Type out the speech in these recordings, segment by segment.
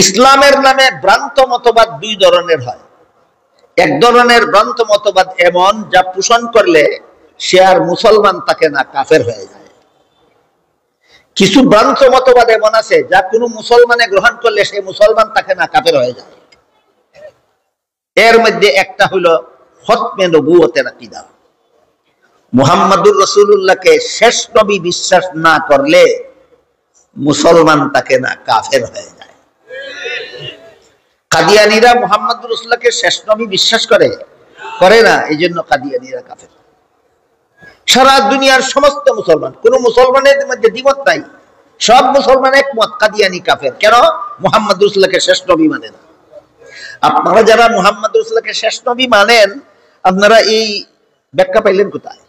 ইসলামের নামে ভ্রান্ত মতবাদ দুই ধরনের হয়। এক ধরনের ভ্রান্ত মতবাদ এমন যা পোষণ করলে সে আর মুসলমান থাকে না, কাফের হয়ে যায়। কিছু ভ্রান্ত মতবাদ এমন আছে যা কোনো মুসলমানে গ্রহণ করলে সে মুসলমান থাকে না, কাফের হয়ে যায়। এর মধ্যে একটা হলো খতমে নবুয়তের আকীদা। মুহাম্মদুর রাসূলুল্লাহকে শেষ নবী বিশ্বাস না করলে মুসলমান থাকে না, কাফের হয়ে যায়। কাদিয়ানীরা মুহাম্মদুর রাসূলুল্লাহকে শেষ নবী বিশ্বাস করে না, এই জন্য কাদিয়ানীরা কাফের। সারা দুনিয়ার সমস্ত মুসলমান, কোন মুসলমানের মধ্যে দ্বিমত নাই, সব মুসলমান একমত কাদিয়ানী কাফের। কেন? মুহাম্মদুর রাসূলুল্লাহকে শেষ নবী মানে না। আপনারা যারা মুহাম্মদুর রাসূলুল্লাহকে শেষ নবী মানেন, আপনারা এই ব্যাখ্যা পাইলেন কোথায়?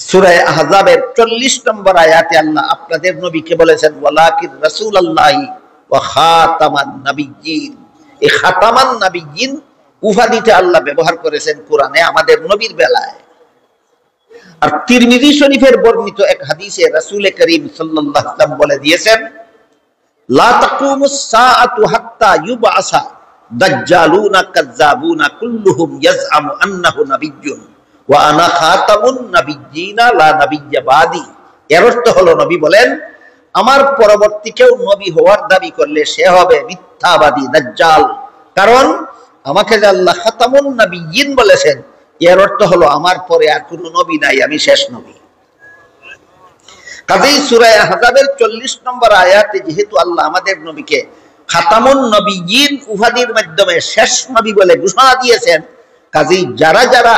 সূরা আহজাবের 40 নম্বর আয়াতে আল্লাহ আপনাদের নবীকে বলেছেন ওয়ালাকির রাসূলুল্লাহি ওয়া খাতামান নাবিয়্যিন। এই খাতামান নাবিয়্যিন উপাধিটা আল্লাহ ব্যবহার করেছেন কোরআনে আমাদের নবীর বেলায়। আর তিরমিজি শরীফের বর্ণিত এক হাদিসে রাসূল করিম সাল্লাল্লাহু আলাইহি ওয়াসাল্লাম বলে দিয়েছেন লা তাকুমুস সাআতু হাত্তা ইউবআসা দাজ্জালুনা কাযযাবুনা কুল্লুহুম ইয়াজআমু আন্নাহু নাবিয়্যুন ওয়া আনা খাতামুন নাবিয়্যিনা লা নাবিয়্যা বাদি। এর অর্থ হলো নবী বলেন আমার পরবর্তী কেউ নবী হওয়ার দাবি করলে সে হবে মিথ্যাবাদী, দাজ্জাল। কারণ আমাকে যে আল্লাহ খাতামুন নাবিয়্যিন বলেছেন, এর অর্থ হলো আমার পরে আর কোনো নবী নাই, আমি শেষ নবী। কাজেই সূরা আহজাবের 40 নম্বর আয়াতে যেহেতু আল্লাহ আমাদের নবীকে খাতামুন নবিয়্যিন উপাধির মাধ্যমে শেষ নবী বলে ঘোষণা দিয়েছেন, কাজেই যারা যারা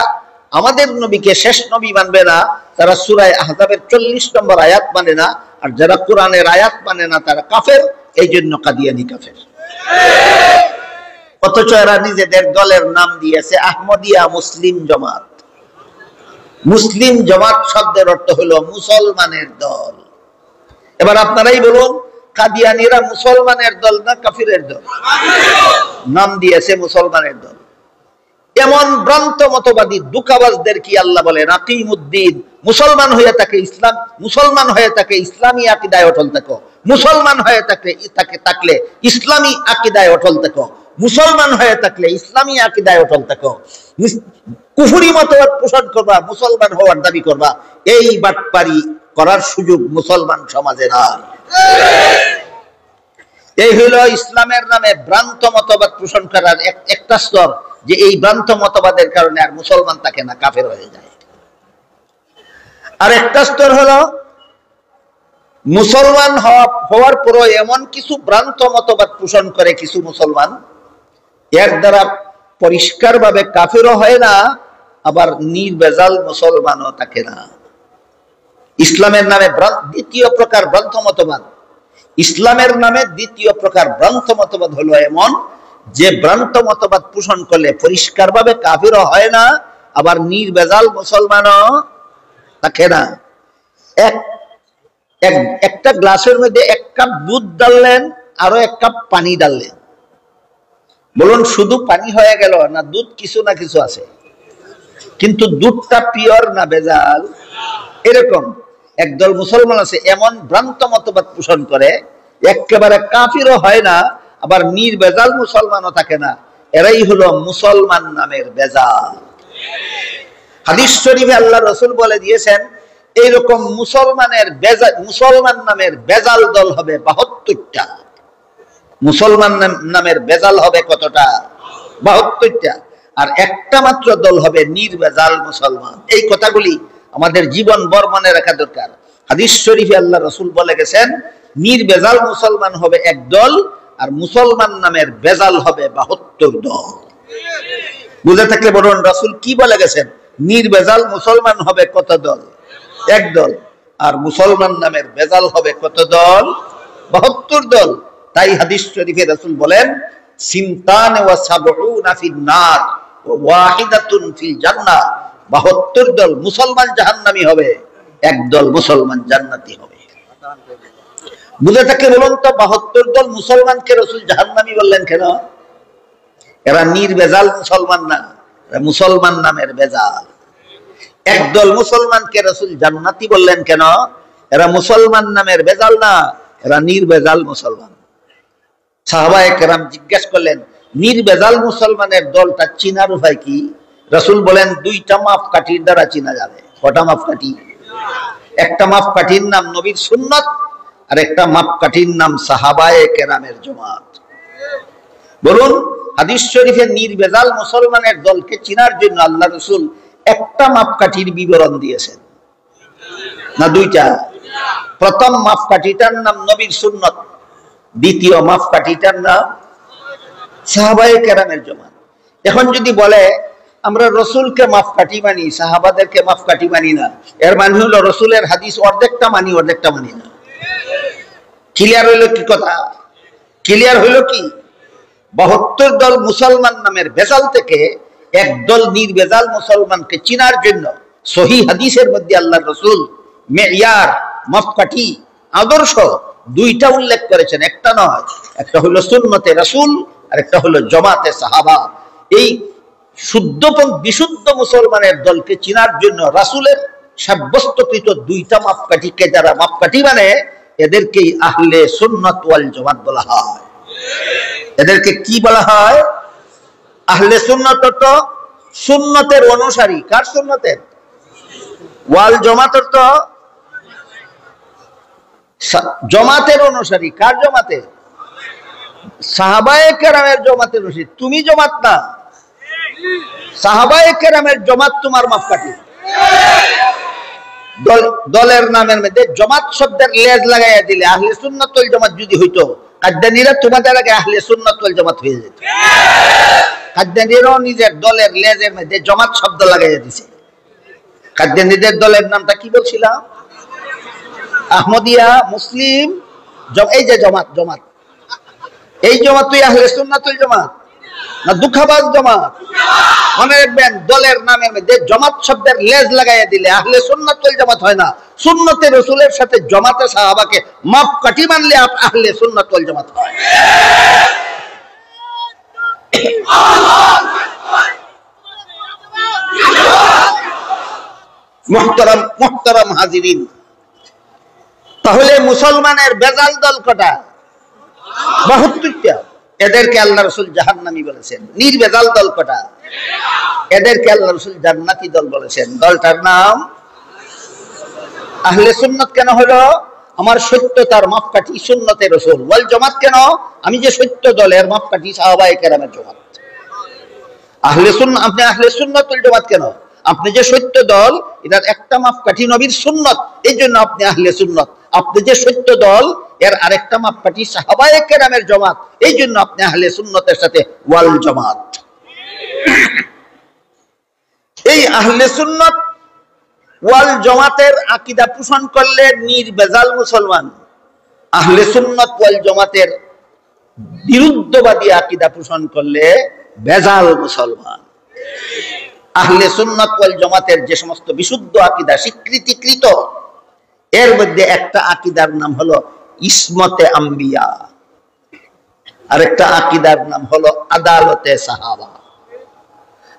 আমাদের নবীকে শেষ নবী মানবে না তারা সূরা আহজাবের 40 নম্বর আয়াত মানে না, আর যারা কোরআনের আয়াত মানে না তারা কাফের। এই জন্য কাদিয়ানী কাফের। অথচ এরা নিজেদের দলের নাম দিয়েছে আহমদিয়া মুসলিম জামাত। মুসলিম জামাত শব্দের অর্থ হলো মুসলমানের দল। এবার আপনারাই বলুন, কাদিয়ানীরা মুসলমানের দল না কাফিরের দল? নাম দিয়েছে মুসলমানের দল। এমন ভ্রান্ত মতবাদী দুকাবাজদের কি আল্লাহ বলেন আকিমুদ্দিন, মুসলমান হয়ে থাকে ইসলাম, মুসলমান হয়ে থাকে ইসলামী আকীদায় অটল থাকো, মুসলমান হয়ে থাকলে ইসলামী আকীদায় অটল থাকো, মুসলমান হয়ে থাকলে ইসলামী আকীদায় অটল থাকো, কুফরি মতবাদ পোষণ করবা, মুসলমান হওয়ার দাবি করবা। এই বাটপারি করার সুযোগ মুসলমান সমাজে নাই। এই হলো ইসলামের নামে ভ্রান্ত মতবাদ পোষণ করার একটা স্তর, যে এই ভ্রান্ত মতবাদের কারণে আর মুসলমান থাকে না, কাফের হয়ে যায়। আর একটা স্তর হলো মুসলমান হওয়ার পরও এমন কিছু ভ্রান্ত মতবাদ পোষণ করে কিছু মুসলমান, এর দ্বারা পরিষ্কারভাবে কাফেরও হয় না, আবার নির্ভেজাল মুসলমানও থাকে না। ইসলামের নামে দ্বিতীয় প্রকার ভ্রান্ত মতবাদ, ইসলামের নামে দ্বিতীয় প্রকার ভ্রান্ত মতবাদ হলো এমন যে ভ্রান্ত মতবাদ পোষণ করলে পরিষ্কারভাবে কাফেরও হয় না, আবার নির্ভেজাল মুসলমানও থাকে না। একটা গ্লাসের মধ্যে 1 কাপ দুধ ডাললেন, আরো 1 কাপ পানি ডাললেন, বলুন শুধু পানি হয়ে গেল না দুধ কিছু না কিছু আছে? কিন্তু দুধটা পিওর না ভেজাল? এরকম একদল মুসলমান আছে এমন ভ্রান্ত মতবাদ পোষণ করে, একেবারে কাফিরও হয় না, আবার নির্ভেজাল মুসলমানও থাকে না। এরাই হলো মুসলমান নামের ভেজাল। হাদিস শরীফে আল্লাহ রাসূল বলে দিয়েছেন এইরকম মুসলমান নামের ভেজাল দল হবে 72টা। মুসলমান নামের ভেজাল হবে কতটা? 72টা। আর একটা মাত্র দল হবে নির্ভেজাল মুসলমান। এই কথাগুলি আমাদের জীবন ভর মনে রাখা দরকার। হাদিস শরীফে আল্লাহ রাসূল বলে গেছেন নির্ভেজাল মুসলমান হবে এক দল, আর মুসলমান নামের ভেজাল হবে 72 দল। বুঝে থাকলে বলুন রাসূল কি বলে গেছেন? নির্ভেজাল মুসলমান হবে কত দল? এক দল। আর মুসলমান নামের ভেজাল হবে কত দল? 72 দল। তাই হাদিস শরীফে রাসূল বলেন সিমতান ওয়া সাবউনা ফিন নার ওয়া ওয়াহিদাতুন ফিল জান্নাহ। 72 দল মুসলমান জাহান্নামী হবে, এক দল মুসলমান জান্নাতি হবে। বুঝে থাকলে বলুন তো 72 দল মুসলমানকে রাসূল জাহান্নামী বললেন কেন? এরা নির্ভেজাল মুসলমান না, এরা মুসলমান নামের ভেজাল। একদল মুসলমানকে রাসূল জান্নাতি বললেন কেন? এরা মুসলমান নামের ভেজাল না, এরা নির্ভেজাল মুসলমান। সাহাবায়ে কেরাম জিজ্ঞেস করলেন, নির্ভেজাল মুসলমানের দলটা চিনার উপায় কি? রাসূল বলেন, দুইটা মাপকাঠির দ্বারা চিনা যাবে। কটা মাপকাঠি? একটা মাপকাঠির নাম নবীর সুন্নাত, আর একটা মাপকাঠির নাম সাহাবায়ে কেরামের জামাত। বলুন, হাদিস শরীফে নির্ভেজাল মুসলমানের দলকে চিনার জন্য আল্লাহ রাসূল একটা মাপকাঠির বিবরণ দিয়েছেন না দুইটা? প্রথম মাপকাঠিটার নাম নবীর সুন্নাত, দ্বিতীয় মাপকাঠিটার নাম সাহাবায়ে কেরামের জামাত। এখন যদি বলে আমরা রসুলকে মাপকাঠি মানি, সাহাবাদেরকে মাপকাঠি মানি না, এর মানে হলো রসুলের হাদিস অর্ধেকটা মানি, অর্ধেকটা মানি না। ক্লিয়ার হইল কি কথা? ক্লিয়ার হইল কি? 72 দল মুসলমান নামের ভেজাল থেকে একদল নির্ভেজাল মুসলমানকে চিনার জন্য সহিহ হাদিসের মধ্যে আল্লাহ রসুল মেয়ার, মাপকাঠি, আদর্শ দুইটা উল্লেখ করেছেন, একটা নয়। একটা হলো সুন্নতে রাসূল, আর একটা হলো জামাতে সাহাবা। এই বিশুদ্ধ মুসলমানের দলকে চিনার জন্য রাসূলের সাব্যস্তকৃত দুইটা মাপকাঠিকে যারা মাপকাঠি মানে, এদেরকেই আহলে সুন্নাত ওয়াল জামাত বলা হয়। এদেরকে কি বলা হয়? আহলে সুন্নাত তো সুন্নতের অনুসারী। কার সুন্নতের? ওয়াল জামাত তো জামাতের অনুসারী। কার জামাতে? সাহাবায়ে কেরামের জামাতের অনুসারী। তুমি জামাত না, সাহাবায়ে কেরামের জামাত তোমার মাপকাঠি। দলের নামের মধ্যে জামাত শব্দের লেজ লাগাইয়া দিলে আহলে সুন্নাত ওয়াল জামাত যদি হইতো, কাদ্দানীরা তোমাদের আগে আহলে সুন্নাত ওয়াল জামাত হয়ে যেত। কাদ্দানীরাও নিজের দলের লেজের মধ্যে জামাত শব্দ লাগাইয়া দিছে। কাদ্দানীদের দলের নামটা কি বলছিলাম? আহমদিয়া, মুসলিম, এই যে জামাত। জামাত, এই জামাত তুই আহলে সুন্নাত ওয়াল জামাত না দুঃখাবাজ জামাত? মনে রাখবেন, দলের নামের মধ্যে জামাত শব্দের লেজ লাগাইয়া দিলে আহলে সুন্নাত ওয়াল জামাত হয় না। সুন্নতে রাসূলের সাথে জামাতে সাহাবাকে মাপকাঠি মানলে আহলে সুন্নাত ওয়াল জামাত হয়। মুহতারাম হাজিরিন, তাহলে মুসলমানের বেজাল দল কটা? 72টা। এদেরকে আল্লাহ রাসূল জাহান্নামী বলেছেন। নির্বেজাল দল কটা? এদেরকে আল্লাহ রাসূল জান্নাতি দল বলেছেন। দলটার নাম আহলে সুন্নাত কেন হলো? আমার সত্যতার মাপকাঠি সুন্নতে রাসূল। ওয়াল জামাত কেন? আমি যে সত্য দলের মাপকাঠি সাহাবায়ে কেরামের জামাত। আহলে সুন্নাত, আপনি আহলে সুন্নাত ওয়াল জামাত কেন? আপনি যে সত্য দল, এটার একটা মাপকাঠি নবীর সুন্নাত, এই জন্য আপনি আহলে সুন্নাত। আপনি যে সত্য দল, এর আরেকটা মাপকাঠি সাহাবায়ে কেরামের জামাত, এই জন্য আপনি আহলে সুন্নাতের সাথে ওয়াল জামাত। এই আহলে সুন্নাত ওয়াল জামাতের আকীদা পোষণ করলে নির্ভেজাল মুসলমান। আহলে সুন্নাত ওয়াল জামাতের বিরুদ্ধবাদী আকীদা পোষণ করলে ভেজাল মুসলমান। আহলে সুন্নাত ওয়াল জামাতের যে সমস্ত বিশুদ্ধ আকীদা স্বীকৃতিকৃত, এর মধ্যে একটা আকীদার নাম হলো ইসমতে আম্বিয়া, আর একটা আকীদার নাম হলো আদালতে সাহাবা।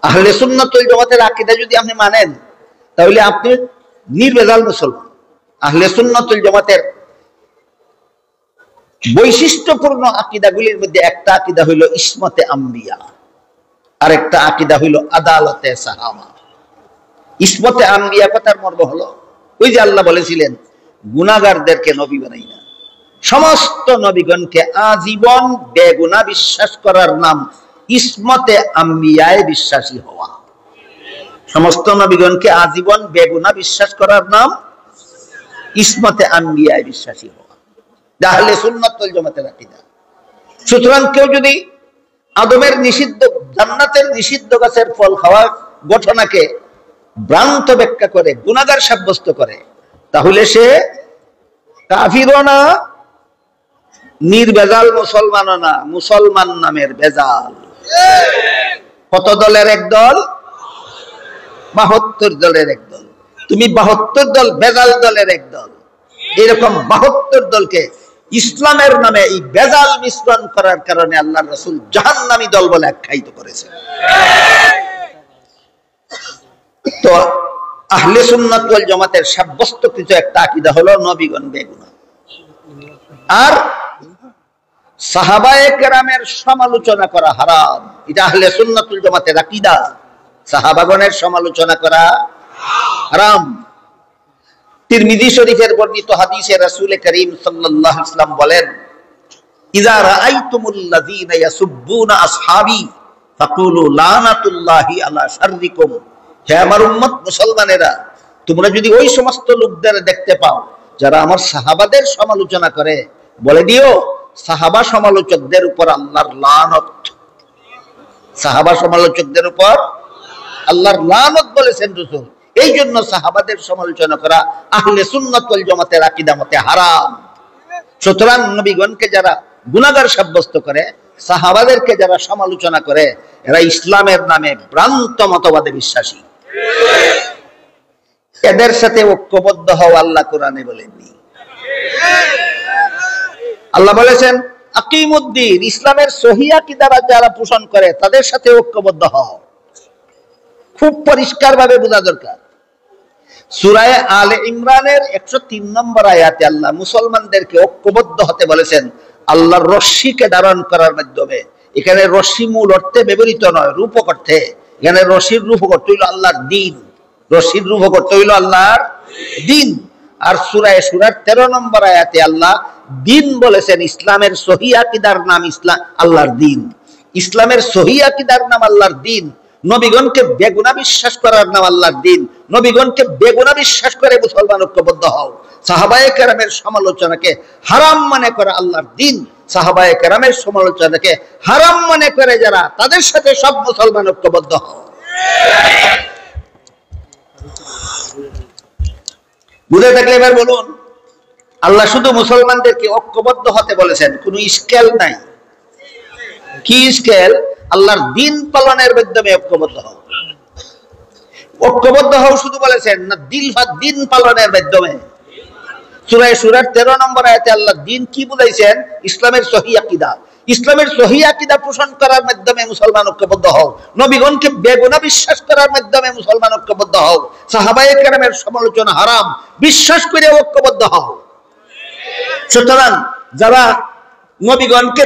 আহলে সুন্নাত ওয়াল জামাতের আকীদা যদি আপনি মানেন, তাহলে আপনি নির্ভেজাল মুসলমান। আহলে সুন্নাত ওয়াল জামাতের বৈশিষ্ট্যপূর্ণ আকীদাগুলির মধ্যে একটা আকীদা হইল ইসমতে আম্বিয়া, আর একটা আকীদা হইল আদালতে সাহাবা। ইসমতে আম্বিয়া কথার মর্ম হলো, ওই যে আল্লাহ বলেছিলেন গুনাহগারদেরকে নবী বানাই না। সমস্ত নবীগণকে আজীবন বেগুনাহ বিশ্বাস করার নাম ইসমতে আম্বিয়ায় বিশ্বাসী হওয়া। সমস্ত নবীগণকে আজীবন বেগুনাহ বিশ্বাস করার নাম ইসমতে আম্বিয়ায় বিশ্বাসী হওয়া। আহলে সুন্নাত ওয়াল জামাতের আকীদা। সুতরাং কেউ যদি আদমের নিষিদ্ধ, জান্নাতের নিষিদ্ধ গাছের ফল খাওয়া ঘটনাকে ভ্রান্ত ব্যাখ্যা করে গুনাহগার সাব্যস্ত করে, তাহলে সে কাফিরও না, নির্ভেজাল মুসলমানও না, মুসলমান নামের ভেজাল। কত দলের এক দল? 72 দলের এক দল। তুমি 72 দল ভেজাল দলের এক দল। এরকম 72 দলকে ইসলামের নামে এই ভেজাল মিশ্রণ করার কারণে আল্লাহর রাসূল জাহান্নামী দল বলে আখ্যায়িত করেছেন। তো আহলে সুন্নাত ওয়াল জামাতের সাব্যস্তকৃত একটা আকীদা হলো নবীগণ বেগুনাহ, আর সাহাবায়ে কেরামের সমালোচনা করা হারাম। এটা আহলে সুন্নাতুল জামাতের আকীদা। সাহাবাগণের সমালোচনা করা হারাম। তিরমিজি শরীফের বর্ণিত হাদিসে রাসূল করিম সাল্লাল্লাহু আলাইহি ওয়াসাল্লাম বলেন, ইযা রাআইতুমুল লাযীনা ইয়াসুব্বুনা আসহাবী ফাকুলু লানাতুল্লাহি আলা শাররিকুম। হে আমার উম্মত মুসলমানেরা, তোমরা যদি ওই সমস্ত লোকদের দেখতে পাও যারা আমার সাহাবাদের সমালোচনা করে, বলে দিও সাহাবা সমালোচকদের উপর আল্লাহর লানত। সাহাবা সমালোচকদের উপর আল্লাহর লানত বলেছেন রাসূল। এই জন্য সাহাবাদের সমালোচনা করা আহলে সুন্নাত ওয়াল জামাতের আকীদা মতে হারাম। সুতরাং নবীগণকে যারা গুনাহগার সাব্যস্ত করে, সাহাবাদেরকে যারা সমালোচনা করে, এরা ইসলামের নামে ভ্রান্ত মতবাদে বিশ্বাসী। এদের সাথে ঐক্যবদ্ধ হওয়া আল্লাহ কোরআনে বলেননি। আল্লাহ বলেছেন আকিমুদ্দিন, ইসলামের সহিহ আকীদা যারা পোষণ করে তাদের সাথে ঐক্যবদ্ধ হও। খুব পরিষ্কার ভাবে বোঝা দরকার। সূরা আলে ইমরানের 103 নম্বর আয়াতে আল্লাহ মুসলমানদেরকে ঐক্যবদ্ধ হতে বলেছেন আল্লাহর রশ্মিকে ধারণ করার মাধ্যমে। এখানে রশ্মি মূল অর্থে ব্যবহৃত নয়, রূপক অর্থে। এখানে রশির রূপক অর্থ হইল আল্লাহর দ্বীন। রশির রূপক অর্থ হইল আল্লাহর দ্বীন। আর সূরার 13 নম্বর আয়াতে আল্লাহ দ্বীন বলেছেন, ইসলামের সহিহ আকীদার নাম ইসলাম, আল্লাহর দ্বীন। ইসলামের সহিহ আকীদার নাম আল্লাহর দ্বীন। নবীগণকে বেগুনা বিশ্বাস করার নাম আল্লাহর দ্বীন। নবীগণকে বেগুনা বিশ্বাস করে মুসলমান ঐক্যবদ্ধ হও। সাহাবায়ে কেরামের সমালোচনাকে হারাম মনে করে আল্লাহর দ্বীন। সাহাবায়ে কেরামের সমালোচনাকে হারাম মনে করে যারা, তাদের সাথে সব মুসলমান ঐক্যবদ্ধ হও। বুঝে থাকলে এবার বলুন, আল্লাহ শুধু মুসলমানদেরকে ঐক্যবদ্ধ হতে বলেছেন, কোনো স্কেল নাই। কি স্কেল? আল্লাহর দ্বীন পালনের মাধ্যমে ঐক্যবদ্ধ হও। ঐক্যবদ্ধ হও শুধু বলেছেন না, দ্বীন পালনের মাধ্যমে। সূরা শুরার 13 নম্বর আয়াতে আল্লাহ দ্বীন কি বুঝাইছেন? ইসলামের সহিহ আকীদা। ইসলামের সহিহ আকীদা পোষণ করার মাধ্যমে মুসলমান ঐক্যবদ্ধ হও। নবীগণকে বেগুনা বিশ্বাস করার মাধ্যমে মুসলমান ঐক্যবদ্ধ হও। সাহাবায়ে কেরামের সমালোচনা হারাম বিশ্বাস করে ঐক্যবদ্ধ হও। সুতরাং যারা নবীগণকে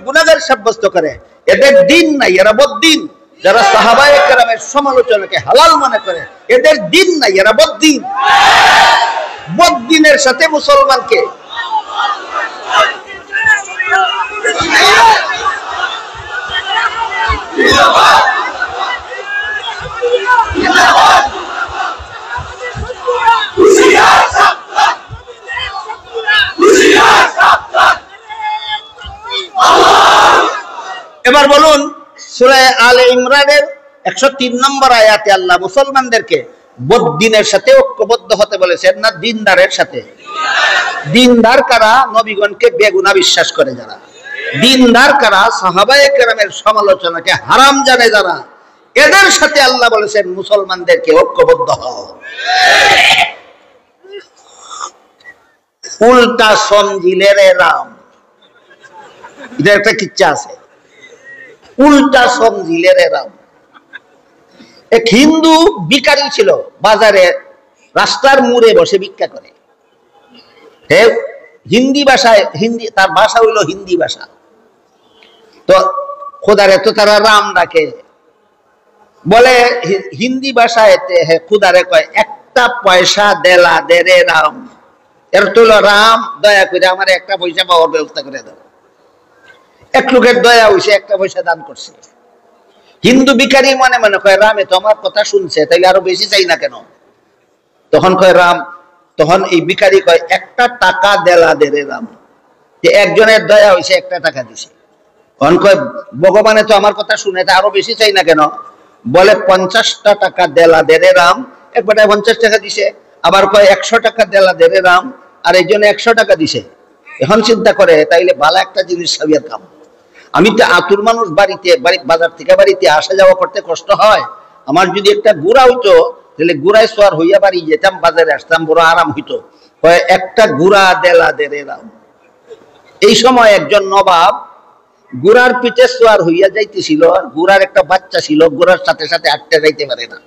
গুনাহগার সাব্যস্ত করে, এদের দ্বীন নাই, এরা বদ্দীন। যারা সাহাবায়ে কেরামের সমালোচনাকে হালাল মনে করে, এদের দ্বীন নাই, এরা বদ্দীন। বদ্দীনের সাথে মুসলমানকে এবার বলুন, সূরা আলে ইমরানের 103 নম্বর আয়াতে আল্লাহ মুসলমানদেরকে বদ্দীনের সাথে ঐক্যবদ্ধ হতে বলেছেন না দিনদারের সাথে? দিনদার কারা? নবীগণকে বেগুনা বিশ্বাস করে যারা। দিনদার কারা? সাহাবায়ে কেরামের সমালোচনাকে হারাম জানে যারা। এদের সাথে আল্লাহ বলেছেন মুসলমানদেরকে ঐক্যবদ্ধ হও। উল্টা সমঝিলের রাম, এটা একটা কিচ্ছা আছে। উল্টা সমঝিলের রাম। এক হিন্দু ভিখারি ছিল, বাজারে রাস্তার মোড়ে বসে ভিক্ষা করে। হিন্দি ভাষায়, তার ভাষা হইল হিন্দি ভাষা। তো খোদারে তো তারা রাম ডাকে, বলে হিন্দি ভাষায় খুদারে কয়, একটা পয়সা দেলা দে রে রাম। এর তো হলো রাম, দয়া করে আমার একটা পয়সা পাওয়ার ব্যবস্থা করে দাও। এক লোকের দয়া হইছে, একটা পয়সা দান করছে। হিন্দু ভিখারি মনে মনে কয়, রামে তো আমার কথা শুনছে, তাইলে আরো বেশি চাই না কেন? তখন কয় রাম, তখন এই ভিখারি কয়, একটা টাকা দেলা দে রে রাম। যে একজনের দয়া হইছে, একটা টাকা দিছে। তখন কয়, ভগবানে তো আমার কথা শুনে, তা আরো বেশি চাই না কেন? বলে 50টা টাকা দেলা দে রে রাম। একবার 50 টাকা দিছে। আবার কয় 100 টাকা দেলা দে রে রাম, আর এই জন্য 100 টাকা দিছে। এখন চিন্তা করে, তাইলে ভালো একটা জিনিস সাবিয়ার কাম। আমি তো আতুর মানুষ, বাজার থেকে বাড়িতে আসা যাওয়া করতে কষ্ট হয়। আমার যদি একটা গুড়া হইতো, তাহলে গুড়ায় সোয়ার হইয়া বাড়ি যেতাম, বাজারে আসতাম, বড় আরাম হইতো। একটা গুড়া দেলা দে রে রাম। এই সময় একজন নবাব গুড়ার পিঠে সোয়ার হইয়া যাইতেছিল, আর গুড়ার একটা বাচ্চা ছিল, গুড়ার সাথে সাথে আটটা যাইতে পারে না।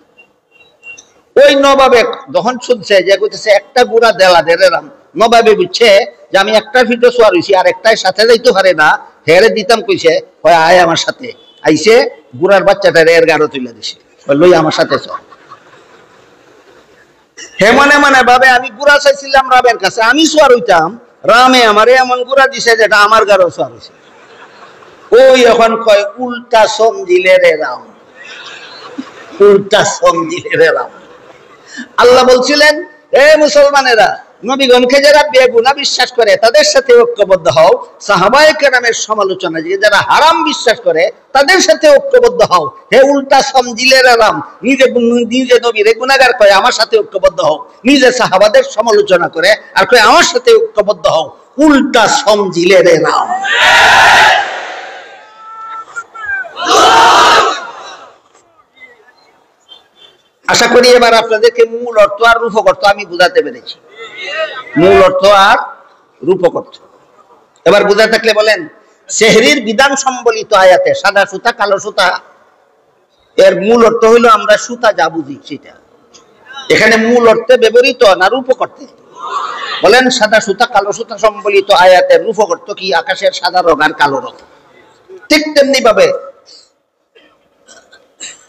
ওই নবাবে যখন শুনছে যে কইতেছে একটা গুড়া দেলা দেরাম, নবাবে বুঝছে যে আমি একটার ভিতরে সোয়ার হইছি আর একটাই সাথে যাইতে পারে না, হেরে দিতাম কইছে হয় আয় আমার সাথে। আইসে গুড়ার বাচ্চাটা এর গাড়ো তুলে দিছে, লই আমার সাথে চল। হে মনে মনে ভাবে আমি গুড়া চাইছিলাম রামের কাছে, আমি সোয়ার হইতাম, রামে আমারে এমন গুড়া দিছে যেটা আমার গাড়ো সোয়ার হইছে। ওই এখন কয় উল্টা সমঝিলে রে রাম, উল্টা সমঝিলে রে রাম। আল্লাহ বলছিলেন এ মুসলমানেরা, নবীগণকে যারা বেগুনাহ বিশ্বাস করে তাদের সাথে ঐক্যবদ্ধ হও, সাহাবায়ে কেরামের সমালোচনা যারা হারাম বিশ্বাস করে তাদের সাথে ঐক্যবদ্ধ হও। হে উল্টা সমঝিলের রাম, নিজে নবীরে গুনাহগার কয় আমার সাথে ঐক্যবদ্ধ হও, নিজে সাহাবাদের সমালোচনা করে আর কয় আমার সাথে ঐক্যবদ্ধ হও, উল্টা সমঝিলের রাম। আশা করি এবার আপনাদেরকে মূল অর্থ আর রূপক অর্থ আমি বুঝাতে পেরেছি। মূল অর্থ আর রূপক অর্থ এবার বুঝা থাকলে বলেন, সেহরির বিধান সম্বলিত আয়াতে সাদা সুতা কালো সুতা, এর মূল অর্থ হইলো আমরা সুতা যা বুঝি সেটা। এখানে মূল অর্থে ব্যবহৃত না রূপক অর্থে? বলেন সাদা সুতা কালো সুতা সম্বলিত আয়াতের রূপক অর্থ কি? আকাশের সাদা রং আর কালো রং। ঠিক তেমনি ভাবে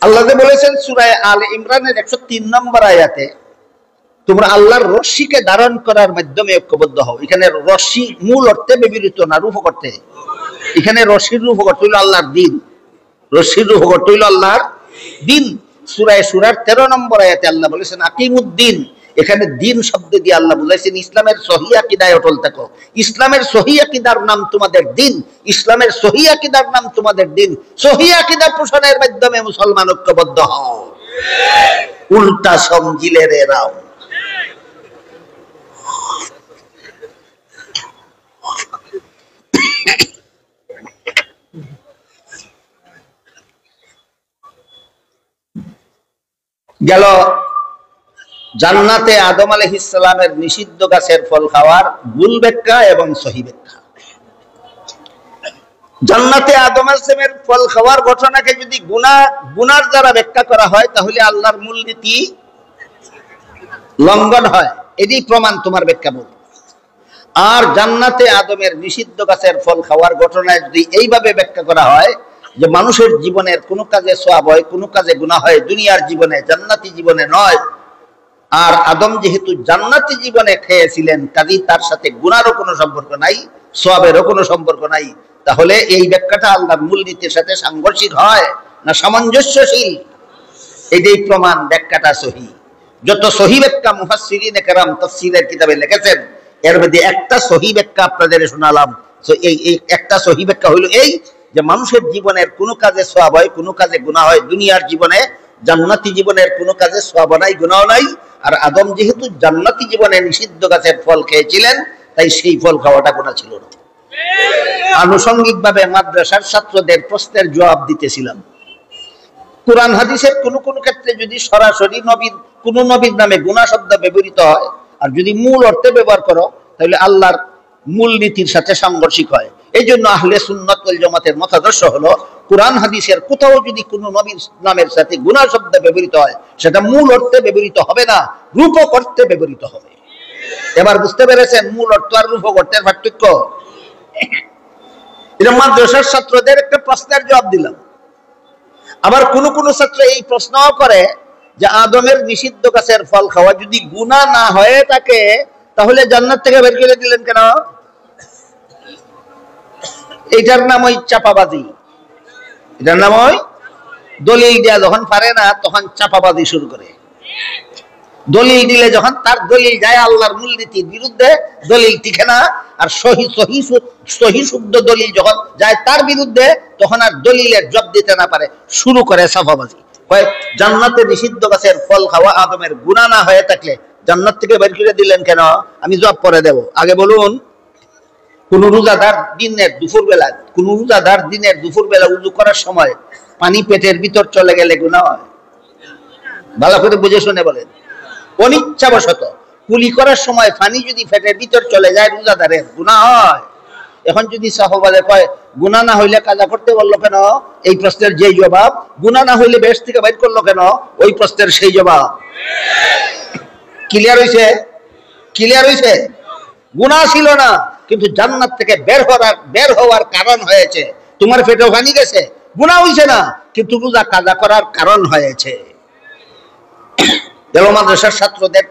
আল্লাহ বলেছেন সূরা আলে ইমরানের 103 নম্বর আয়াতে, তোমরা আল্লাহর রশ্মিকে ধারণ করার মাধ্যমে ঐক্যবদ্ধ হও। এখানে রশ্মি মূল অর্থে ব্যবহৃত না রূপক অর্থে। এখানে রশ্মির রূপক অর্থ হইল আল্লাহর দ্বীন, রশ্মির রূপক অর্থ হইল আল্লাহর দ্বীন। সূরা সূরার 13 নম্বর আয়াতে আল্লাহ বলেছেন আকিমুদ্দিন। এখানে দ্বীন শব্দ দিয়ে আল্লাহ বুঝাইছেন ইসলামের সহিহ আকীদায় অটল থাকো। ইসলামের সহিহ আকীদার নাম তোমাদের দ্বীন, ইসলামের সহিহ আকীদার নাম তোমাদের দ্বীন। সহিহ আকীদা পোষণের মাধ্যমে মুসলমান ঐক্যবদ্ধ হও, উল্টা সমঝিলে রে রাও। গেল জান্নাতে আদম আলাইহিস সালামের নিষিদ্ধ গাছের ফল খাওয়ার ভুল ব্যাখ্যা এবং সহি ব্যাখ্যা। জান্নাতে আদম আলাইহিস সালামের ফল খাওয়ার ঘটনাকে যদি গুনার দ্বারা ব্যাখ্যা করা হয় তাহলে আল্লাহর মূলনীতি লঙ্ঘন হয়, এটি প্রমাণ তোমার ব্যাখ্যা বল। আর জান্নাতে আদমের নিষিদ্ধ গাছের ফল খাওয়ার ঘটনায় যদি এইভাবে ব্যাখ্যা করা হয় যে মানুষের জীবনের কোনো কাজে সওয়াব হয়, কোনো কাজে গুনাহ হয়, দুনিয়ার জীবনে জান্নাতি জীবনে নয়। আর আদম যেহেতু জান্নাতি জীবনে খেয়েছিলেন কাজেই তার সাথে গুনারও কোনো সম্পর্ক নাই, সওয়াবেরও কোনো সম্পর্ক নাই। তাহলে এই ব্যাখ্যাটা আল্লাহর মূলনীতির সাথে সাংঘর্ষিক হয় না সামঞ্জস্যশীল? এটাই প্রমাণ ব্যাখ্যাটা সহি। যত সহি ব্যাখ্যা মুফাসসিরিনে কেরাম তাফসীরের কিতাবে লিখেছেন এর মধ্যে একটা সহি ব্যাখ্যা আপনাদের শোনালাম। এই একটা সহি ব্যাখ্যা হইল এই যে মানুষের জীবনের কোনো কাজে সওয়াব হয়, কোনো কাজে গুনাহ হয়। দুনিয়ার জীবনে জান্নাতি জীবনের কোনো কাজে সওয়াব নাই, গুনাহ নাই। আর আদম যেহেতু জান্নাতি জীবনে নিষিদ্ধ গাছের ফল খেয়েছিলেন তাই সেই ফল খাওয়াটা গুনাহ ছিল না। আনুষঙ্গিকভাবে মাদ্রাসার ছাত্রদের প্রশ্নের জবাব দিতেছিলাম, কুরআন হাদিসের কোন কোন ক্ষেত্রে যদি সরাসরি কোন নবীর নামে গুনাহ শব্দ ব্যবহৃত হয় আর যদি মূল অর্থে ব্যবহার করো তাহলে আল্লাহর মূলনীতির সাথে সাংঘর্ষিক হয়। এই জন্য আহলে সুন্নাত ওয়াল জামাতের মতাদর্শ হলো কুরআন হাদিসের কোথাও যদি কোনো নবীর নামের সাথে গুনাহ শব্দ ব্যবহৃত হয় সেটা মূল অর্থে ব্যবহৃত হবে না, রূপক অর্থে ব্যবহৃত হবে। এবার বুঝতে পেরেছেন মূল অর্থ আর রূপক অর্থের পার্থক্য? এটা মাদ্রাসার ছাত্রদের একটা প্রশ্নের জবাব দিলাম। আবার কোন কোন ছাত্র এই প্রশ্নও করে যে আদমের নিষিদ্ধ গাছের ফল খাওয়া যদি গুনাহ না হয়ে থাকে তাহলে জান্নাত থেকে বের করে দিলেন কেন? এটার নাম ওই চাপাবাজি। এটার নাম ওই দলিল দেয়া যখন পারে না তখন চাপাবাজি শুরু করে। দলিল দিলে যখন তার দলিল যায় আল্লাহর মূলনীতির বিরুদ্ধে, দলিল টিকে না। আর সহি শুদ্ধ দলিল যখন যায় তার বিরুদ্ধে তখন আর দলিলের জবাব দিতে না পারে, শুরু করে চাপাবাজি। কয় জান্নাতে নিষিদ্ধ গাছের ফল খাওয়া আদমের গুনাহ না হয়ে থাকলে জান্নাত থেকে বের করে দিলেন কেন? আমি জবাব পরে দেব। আগে বলুন, কোন রোজাদার দিনের দুপুর বেলা উযু করার সময় পানি পেটের ভিতর চলে গেলে গুনাহ হয়? ভালো করে বুঝে শুনে বলেন। অনিচ্ছাবশত কুলি করার সময় পানি যদি পেটের ভিতর চলে যায় রোজাদারের গুনাহ হয়? এখন যদি সাহাবায়ে কয় গুনাহ না হইলে কাজা করতে বললো কেন, এই প্রশ্নের যেই জবাব, গুনাহ না হইলে বেহেশত থেকে বাইর করলো কেন, ওই প্রশ্নের সেই জবাব। ক্লিয়ার হইছে? ক্লিয়ার হইছে? গুনাহ ছিল না, কিন্তু জান্নাত থেকে বের হওয়ার কারণ হয়েছে। তোমার পেটে পানি গেছে, গুনাহ হইছে না, কিন্তু রোজা কাজা করার কারণ হয়েছে। মাদ্রাসার ছাত্রদের